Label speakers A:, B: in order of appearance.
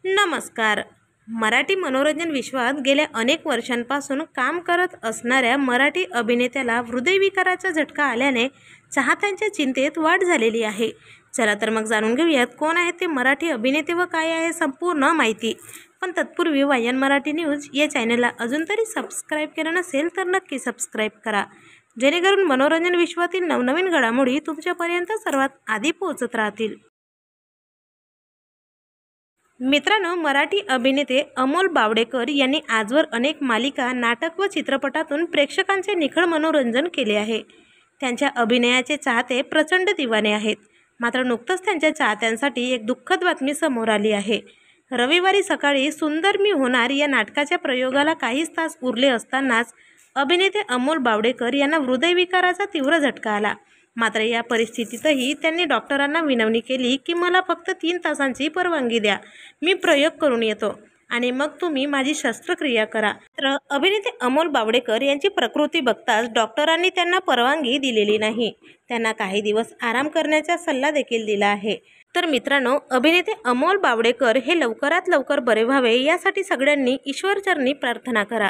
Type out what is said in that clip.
A: नमस्कार. मराठी मनोरंजन विश्वात गेल्या अनेक वर्षांपासून काम करत असणाऱ्या मराठी अभिनेत्याला हृदयविकाराचा झटका आल्याने चाहत्यांच्या चिंतेत वाढ झालेली आहे. चला तर मग जाणून घेऊयात कोण आहेत ते मराठी अभिनेते व काय आहे संपूर्ण माहिती. पण तत्पूर्वी वायन मराठी न्यूज या चॅनलला अजून तरी सबस्क्राईब केलं नसेल तर नक्की सबस्क्राईब करा, जेणेकरून मनोरंजन विश्वातील नवनवीन घडामोडी तुमच्यापर्यंत सर्वात आधी पोहोचत राहतील. मित्रांनो, मराठी अभिनेते अमोल बावडेकर यांनी आजवर अनेक मालिका, नाटक व चित्रपटातून प्रेक्षकांचे निखळ मनोरंजन केले आहे. त्यांच्या अभिनयाचे चाहते प्रचंड दिवाने आहेत. मात्र नुकतंच त्यांच्या चाहत्यांसाठी एक दुःखद बातमी समोर आली आहे. रविवारी सकाळी सुंदर मी होणार या नाटकाच्या प्रयोगाला काहीच तास उरले असतानाच अभिनेते अमोल बावडेकर यांना हृदयविकाराचा तीव्र झटका आला. मात्र या परिस्थितीतही त्यांनी डॉक्टरांना विनवणी केली की मला फक्त 3 तासांची परवानगी द्या, मी प्रयोग करून येतो आणि मग तुम्ही माझी शस्त्रक्रिया करा. तर अभिनेते अमोल बावडेकर यांची प्रकृती बघताच डॉक्टरांनी त्यांना परवानगी दिलेली नाही. त्यांना काही दिवस आराम करण्याचा सल्ला देखील दिला आहे. तर मित्रांनो, अभिनेते अमोल बावडेकर हे लवकरात लवकर बरे व्हावे यासाठी सगळ्यांनी ईश्वरचरणी प्रार्थना करा.